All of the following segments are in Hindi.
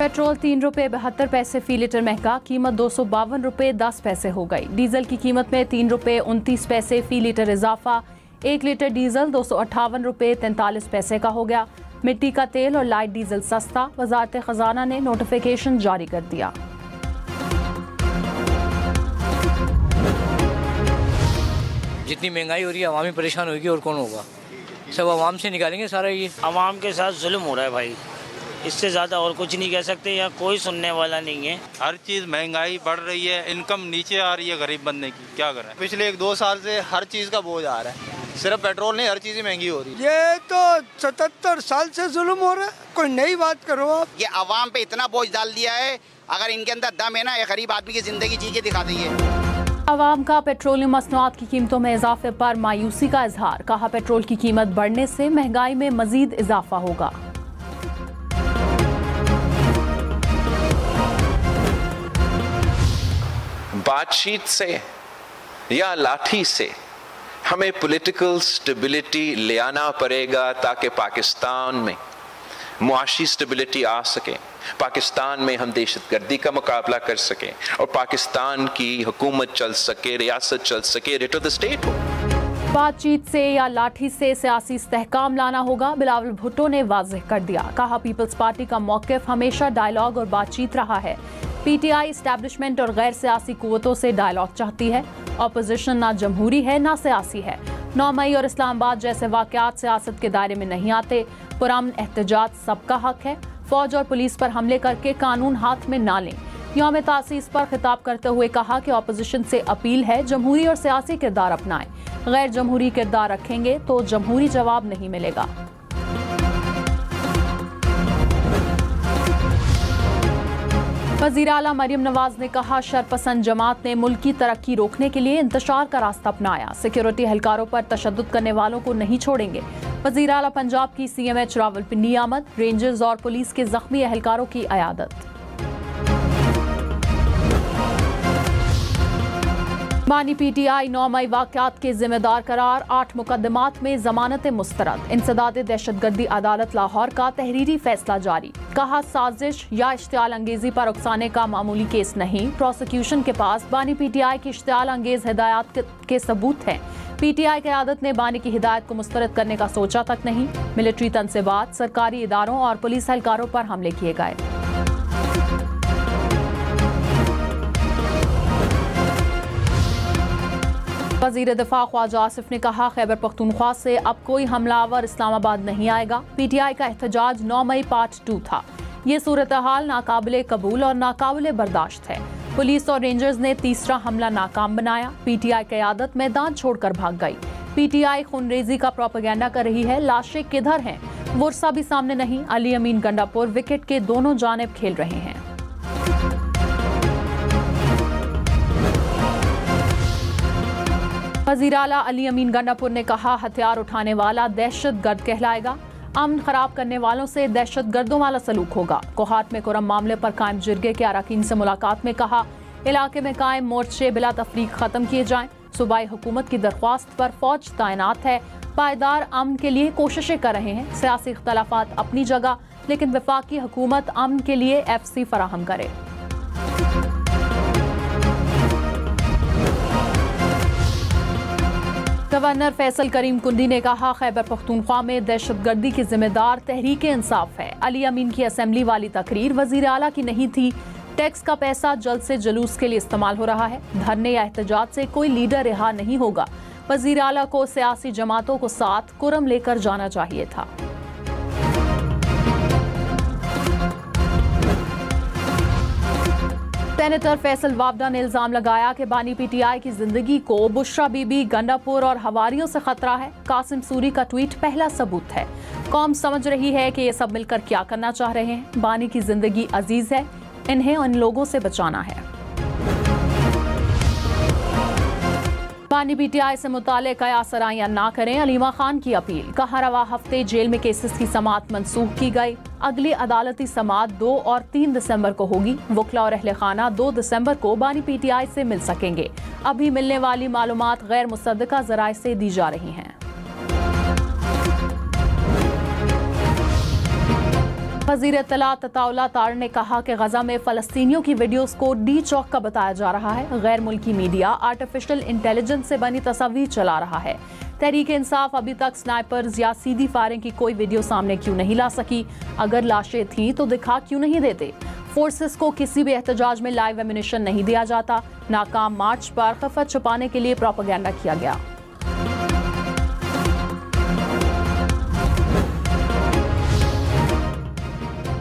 पेट्रोल 3 रुपये 72 पैसे फी लीटर महंगा, कीमत 252 रुपये 10 पैसे हो गई। डीजल की कीमत में 3 रुपये 29 पैसे फी लीटर इजाफा, 1 लीटर डीजल 258 रुपये 43 पैसे का हो गया। मिट्टी का तेल और लाइट डीजल सस्ता, वजारत खजाना ने नोटिफिकेशन जारी कर दिया। जितनी महंगाई हो रही है अवाम ही परेशान होगी और कौन होगा, सब अवाम से निकालेंगे सारा। ये अवाम के साथ जुल्म हो रहा है भाई, इससे ज़्यादा और कुछ नहीं कह सकते, यहाँ कोई सुनने वाला नहीं है। हर चीज़ महंगाई बढ़ रही है, इनकम नीचे आ रही है गरीब बंदे की, क्या करें। पिछले 1-2 साल से हर चीज़ का बोझ आ रहा है, सिर्फ पेट्रोल नहीं हर चीज़ महंगी हो रही है। ये तो 77 साल से जुल्म हो रहा है, कोई नई बात करो आप। ये अवाम पे इतना बोझ डाल दिया है, अगर इनके अंदर दम है ना, ये गरीब आदमी की ज़िंदगी जी के दिखा देंगे। अवाम का पेट्रोलियम मसनूआत की कीमतों में इजाफे पर मायूसी का इजहार, कहा पेट्रोल की कीमत बढ़ने से महंगाई में मजीद इजाफा होगा। बातचीत से या लाठी से हमें पॉलिटिकल स्टेबिलिटी ले आना पड़ेगा ताकि पाकिस्तान में मुआशी स्टेबिलिटी आ सके, पाकिस्तान में हम दहशतगर्दी का मुकाबला कर सकें और पाकिस्तान की हुकूमत चल सके, रियासत चल सके, रेट ऑफ द स्टेट हो। बातचीत से या लाठी से सियासी इस्तेहकाम लाना होगा, बिलावल भुट्टो ने वाज़ेह कर दिया। कहा पीपल्स पार्टी का मौक़िफ़ हमेशा डायलॉग और बातचीत रहा है। पीटीआई इस्टेब्लिशमेंट और गैर सियासी कुव्वतों से डायलॉग चाहती है। अपोजिशन ना जमहूरी है ना सियासी है। 9 मई और इस्लामाबाद जैसे वाक़यात सियासत के दायरे में नहीं आते। पुरअमन एहतजाज सबका हक है। फौज और पुलिस पर हमले करके कानून हाथ में ना लें। यौम तासीस पर खिताब करते हुए कहा कि अपोजिशन से अपील है जमहूरी और सियासी किरदार अपनाएं। गैर जमहूरी किरदार रखेंगे तो जमहूरी जवाब नहीं मिलेगा। वज़ीर आला मरियम नवाज ने कहा शरपसंद जमात ने मुल्क की तरक्की रोकने के लिए इंतशार का रास्ता अपनाया। सिक्योरिटी एहलकारों पर तशद्दुद करने वालों को नहीं छोड़ेंगे। वज़ीर आला पंजाब की CMH रावलपिंडी आमद, रेंजर्स और पुलिस के जख्मी एहलकारों की अयादत। बानी PTI 9 मई वाक़यात के जिम्मेदार करार, 8 मुकदमात में जमानत मुस्तरद। इंसदाद दहशतगर्दी अदालत लाहौर का तहरीरी फैसला जारी। कहा साजिश या इश्तियाल अंगेजी पर उकसाने का मामूली केस नहीं। प्रोसिक्यूशन के पास बानी PTI की इश्तियाल अंगेज हिदायत के सबूत हैं। PTI क़यादत ने बानी की हिदायत को मुस्तरद करने का सोचा तक नहीं। मिलिट्री तनसीबात, सरकारी इदारों और पुलिस एहलकारों पर हमले किए गए। वज़ीर दिफा ख्वाजा आसिफ ने कहा खैबर पख्तूनख्वा से अब कोई हमलावर इस्लामाबाद नहीं आएगा। PTI का एहतजाज 9 मई पार्ट 2 था। ये सूरत हाल नाकाबिले कबूल और नाकाबिले बर्दाश्त है। पुलिस और रेंजर्स ने तीसरा हमला नाकाम बनाया। PTI क़यादत मैदान छोड़कर भाग गई। PTI खूनरेजी का प्रोपेगेंडा कर रही है। लाशें किधर हैं? वर्सा भी सामने नहीं। अली अमीन गंडापुर विकेट के दोनों जानिब खेल रहे हैं। वज़ीर आला अली अमीन गंडापुर ने कहा हथियार उठाने वाला दहशतगर्द कहलाएगा। अमन खराब करने वालों से दहशतगर्दों वाला सलूक होगा। कोहाट में कुरम मामले पर कायम जिरगे के अरकान से मुलाकात में कहा इलाके में कायम मोर्चे बिला तफरीक खत्म किए जाएं। सूबाई हुकूमत की दरख्वास्त पर फौज तैनात है। पायदार अमन के लिए कोशिशें कर रहे हैं। सियासी इख्तलाफात अपनी जगह, लेकिन वफाकी हुकूमत अमन के लिए FC फराहम करे। गवर्नर फैसल करीम कुंडी ने कहा खैबर पख्तूनख्वा में दहशतगर्दी की जिम्मेदार तहरीक इंसाफ है। अली अमीन की असेंबली वाली तकरीर वज़ीर आला की नहीं थी। टैक्स का पैसा जल्द से जुलूस के लिए इस्तेमाल हो रहा है। धरने या एहतजाज से कोई लीडर रिहा नहीं होगा। वज़ीर आला को सियासी जमातों को साथ कुरम लेकर जाना चाहिए था। सेनेटर फैसल वावडा ने इल्जाम लगाया कि बानी PTI की जिंदगी को बुशरा बीबी, गंडापुर और हवारियों से खतरा है। कासिम सूरी का ट्वीट पहला सबूत है। कौम समझ रही है कि ये सब मिलकर क्या करना चाह रहे हैं। बानी की जिंदगी अजीज है, इन्हें उन लोगों से बचाना है। बानी PTI से मुताल्लिक़ कयास आराइयां ना करें, अलीमा खान की अपील। कहा रवा हफ्ते जेल में केसेस की समाअत मनसूख की गई। अगली अदालती समाअत 2 और 3 दिसंबर को होगी। वकला और अहले खाना 2 दिसंबर को बानी PTI से मिल सकेंगे। अभी मिलने वाली मालूमात गैर मुसद्दका ज़राए से दी जा रही हैं। वज़ीर इत्तलात अताउल्लाह तार ने कहा कि गजा में फ़लस्तीनियों की वीडियोस को डी चौक का बताया जा रहा है। गैर मुल्की मीडिया आर्टिफिशियल इंटेलिजेंस से बनी तस्वीर चला रहा है। तहरीक इंसाफ अभी तक स्नाइपर्स या सीधी फायरिंग की कोई वीडियो सामने क्यों नहीं ला सकी? अगर लाशें थीं तो दिखा क्यों नहीं देते? फोर्सेस को किसी भी एहतजाज में लाइव एम्यूनिशन नहीं दिया जाता। नाकाम मार्च पर खफत छुपाने के लिए प्रोपेगेंडा किया गया।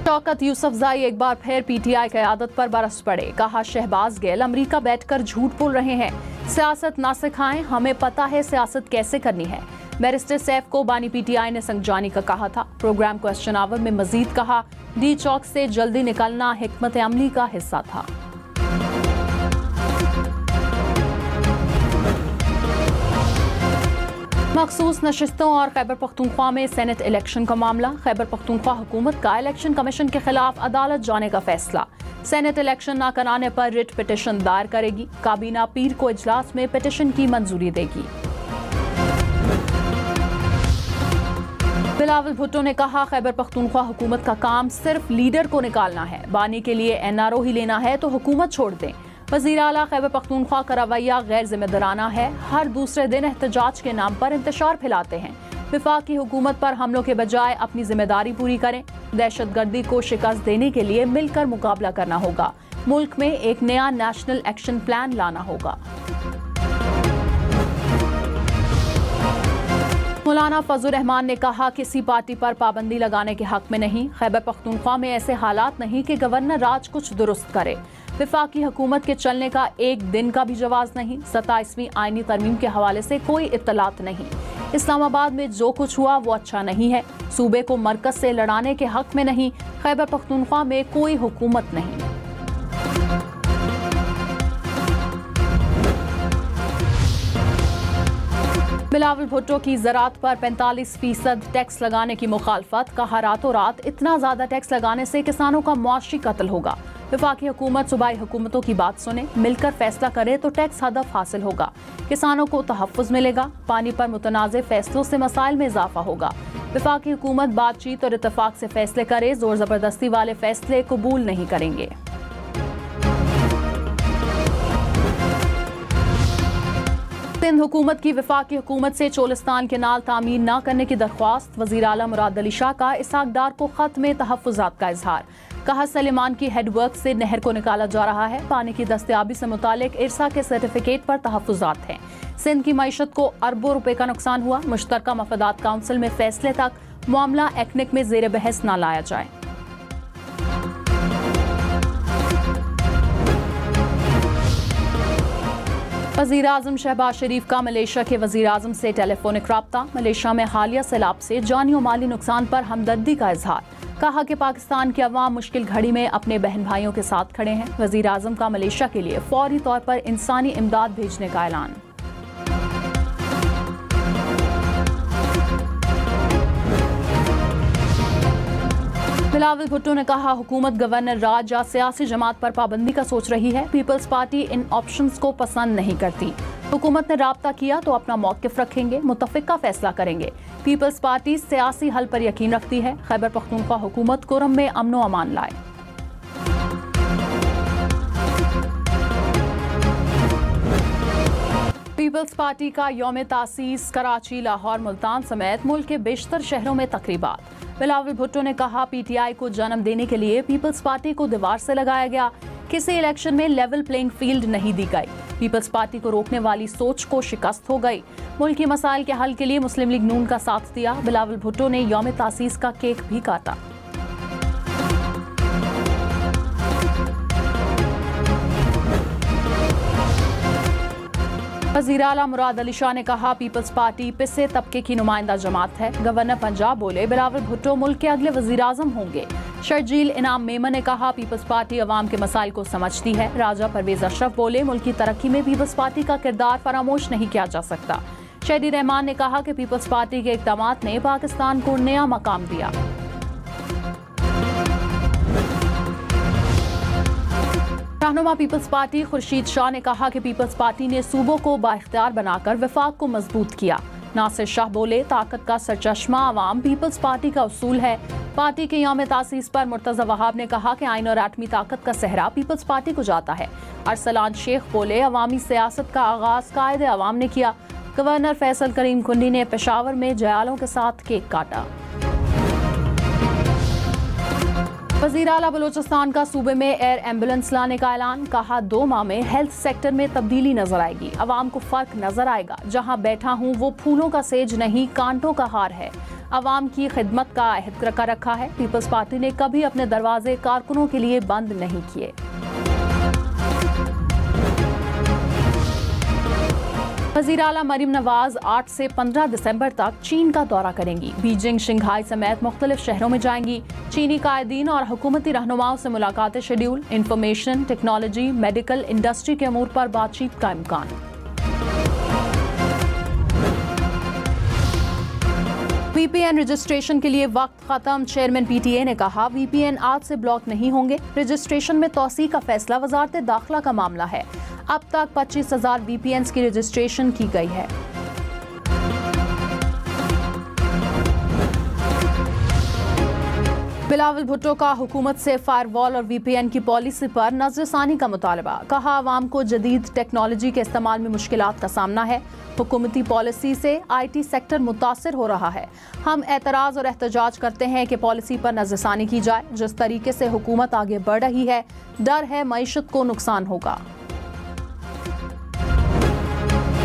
शौकत यूसुफजई एक बार फिर पीटीआई क़यादत पर बरस पड़े। कहा शहबाज गिल अमरीका बैठकर झूठ बोल रहे हैं, सियासत ना सिखाएं, हमें पता है सियासत कैसे करनी है। बैरिस्टर सैफ को बानी पीटीआई ने संगजानी का कहा था। प्रोग्राम क्वेश्चन आवर में मजीद कहा डी चौक से जल्दी निकलना हिकमत अमली का हिस्सा था। मखसूस नशिस्तों और खैबर पख्तूनख्वा में सेनेट इलेक्शन का मामला। खैबर पख्तूनख्वा हुकूमत का इलेक्शन कमीशन के खिलाफ अदालत जाने का फैसला। सेनेट इलेक्शन न कराने पर रिट पिटिशन दायर करेगी। काबीना पीर को इजलास में पिटिशन की मंजूरी देगी। बिलावल भुट्टो ने कहा खैबर पख्तूनख्वा हुकूमत का काम सिर्फ लीडर को निकालना है। बानी के लिए एनआरओ ही लेना है तो हुकूमत छोड़ दें। वज़ीर आला खैबर पख्तूनख्वा का रवैया गैर जिम्मेदाराना है। हर दूसरे दिन एहतजाज के नाम पर इंतशार फैलाते हैं। वफाकी हुकूमत पर हमलों के बजाय अपनी जिम्मेदारी पूरी करें। दहशतगर्दी को शिकस्त देने के लिए मिलकर मुकाबला करना होगा। मुल्क में एक नया नेशनल एक्शन प्लान लाना होगा। मौलाना फजल रहमान ने कहा किसी पार्टी पर पाबंदी लगाने के हक में नहीं। खैबर पख्तूनख्वा में ऐसे हालात नहीं कि गवर्नर राज कुछ दुरुस्त करे। वफाकी हुकूमत के चलने का एक दिन का भी जवाज नहीं। 27वीं आईनी तरमीम के हवाले से कोई इत्तलात नहीं। इस्लामाबाद में जो कुछ हुआ वो अच्छा नहीं है। सूबे को मरकज से लड़ाने के हक में नहीं। खैबर पख्तूनख्वा में कोई हुकूमत नहीं। बिलावल भुट्टो की ज़राअत पर 45% टैक्स लगाने की मुखालफत। कहा रातों रात इतना ज्यादा टैक्स लगाने से किसानों का मुआशी कत्ल होगा। वफाकी हुकूमत सूबाई हुकूमतों की बात सुने, मिलकर फैसला करे तो टैक्स हदफ हासिल होगा। किसानों को तहफ़्फ़ुज़ मिलेगा। पानी पर मुतनाज़े फैसलों से मसाइल में इजाफा होगा। वफाकी हुकूमत बातचीत और इत्तफाक से फैसले करे, जोर ज़बरदस्ती वाले फैसले कबूल नहीं करेंगे। सिंध हुकूमत की वफाकी हुकूमत से चोलिस्तान केनाल तामीर न करने की दरख्वास्त। वज़ीर आला मुराद अली शाह का इसहाक डार को खत में तहफ़्फ़ुज़ात का इजहार। कहा सलेमान की हेडवर्क से नहर को निकाला जा रहा है। पानी की दस्तयाबी से मुतालिक इरसा के सर्टिफिकेट पर तहफ़्फ़ुज़ात हैं। सिंध की मईशत को अरबों रुपए का नुकसान हुआ। मुश्तरका मफादात काउंसिल में फैसले तक मामला एक्निक में ज़ेर बहस न लाया जाए। वज़ीर आज़म शहबाज शरीफ का मलेशिया के वज़ीर आज़म से टेलीफोनिक राब्ता। मलेशिया में हालिया सैलाब से जानी और माली नुकसान पर हमदर्दी का इजहार। कहा कि पाकिस्तान के अवाम मुश्किल घड़ी में अपने बहन भाइयों के साथ खड़े हैं। वज़ीर आज़म का मलेशिया के लिए फौरी तौर पर इंसानी इमदाद भेजने का ऐलान। बिलावल भुट्टो ने कहा हुकूमत गवर्नर राज या सियासी जमात पर पाबंदी का सोच रही है। पीपल्स पार्टी इन ऑप्शंस को पसंद नहीं करती। हुकूमत ने राब्ता किया तो अपना मौक़िफ़ रखेंगे, मुतफ़िक़ा फैसला करेंगे। पीपल्स पार्टी सियासी हल पर यकीन रखती है। खैबर पख्तूनख्वा हुकूमत कुरम में अमन व अमान लाए। पीपल्स पार्टी का यौम तासीस कराची, लाहौर, मुल्तान समेत मुल्क के बेशतर शहरों में तकरीबात। बिलावल भुट्टो ने कहा पीटीआई को जन्म देने के लिए पीपल्स पार्टी को दीवार से लगाया गया। किसी इलेक्शन में लेवल प्लेइंग फील्ड नहीं दी गई। पीपल्स पार्टी को रोकने वाली सोच को शिकस्त हो गई। मुल्की मसाइल के हल के लिए मुस्लिम लीग नून का साथ दिया। बिलावल भुट्टो ने यौम तासीस का केक भी काटा। वज़ीर आला मुराद अली शाह ने कहा पीपल्स पार्टी पिसे तबके की नुमाइंदा जमात है। गवर्नर पंजाब बोले बिलावल भुट्टो मुल्क के अगले वज़ीर आज़म होंगे। शर्जील इनाम मेमन ने कहा पीपल्स पार्टी अवाम के मसाइल को समझती है। राजा परवेज अशरफ बोले मुल्क की तरक्की में पीपल्स पार्टी का किरदार फरामोश नहीं किया जा सकता। शहरी रहमान ने कहा कि पीपल्स पार्टी के इक़दामात ने पाकिस्तान को नया मकाम दिया। रहनुमा पीपल्स पार्टी खुर्शीद शाह ने कहा कि पीपल्स पार्टी ने सूबों को बाइख्तियार बनाकर वफाक को मजबूत किया। नासिर शाह बोले, ताकत का सरचश्मा अवाम पीपल्स पार्टी का उसूल है। पार्टी के यौम तासीस पर मुर्तजा वहाब ने कहा कि आइन और एटमी ताकत का सेहरा पीपल्स पार्टी को जाता है। अरसलान शेख बोले, अवामी सियासत का आगाज कायदे अवाम ने किया। गवर्नर फैसल करीम कुंडी ने पेशावर में जयालों के साथ केक काटा। वज़ीर आला बलूचिस्तान का सूबे में एयर एम्बुलेंस लाने का ऐलान। कहा, 2 माह में हेल्थ सेक्टर में तब्दीली नजर आएगी। अवाम को फर्क नजर आएगा। जहां बैठा हूं वो फूलों का सेज नहीं, कांटों का हार है। अवाम की खिदमत का अहद कर रखा है। पीपल्स पार्टी ने कभी अपने दरवाजे कारकुनों के लिए बंद नहीं किए। वज़ीर आला मरीम नवाज 8 से 15 दिसंबर तक चीन का दौरा करेंगी। बीजिंग, शंघाई समेत मुख्तलिफ शहरों में जाएंगी। चीनी कायदीन और हुकूमती रहनुमाओं से मुलाकातें schedule. Information technology, medical, industry के अमूर पर बातचीत का इम्कान। VPN रजिस्ट्रेशन के लिए वक्त खत्म। चेयरमैन PTA ने कहा, VPN आज से ब्लॉक नहीं होंगे। रजिस्ट्रेशन में तौसी का फैसला वजारत दाखिला का मामला है। अब तक 25,000 VPNs की रजिस्ट्रेशन की गई है। बिलावल भुट्टो का हुकूमत से फायरवॉल और VPN की पॉलिसी पर नजरसानी का मुतालबा। कहा, आवाम को जदीद टेक्नोलॉजी के इस्तेमाल में मुश्किलात का सामना है। हुकूमती पॉलिसी से IT सेक्टर मुतासिर हो रहा है। हम एतराज़ और एहतजाज करते हैं कि पॉलिसी पर नजरसानी की जाए। जिस तरीके से हुकूमत आगे बढ़ रही है, डर है मईशत को नुकसान होगा।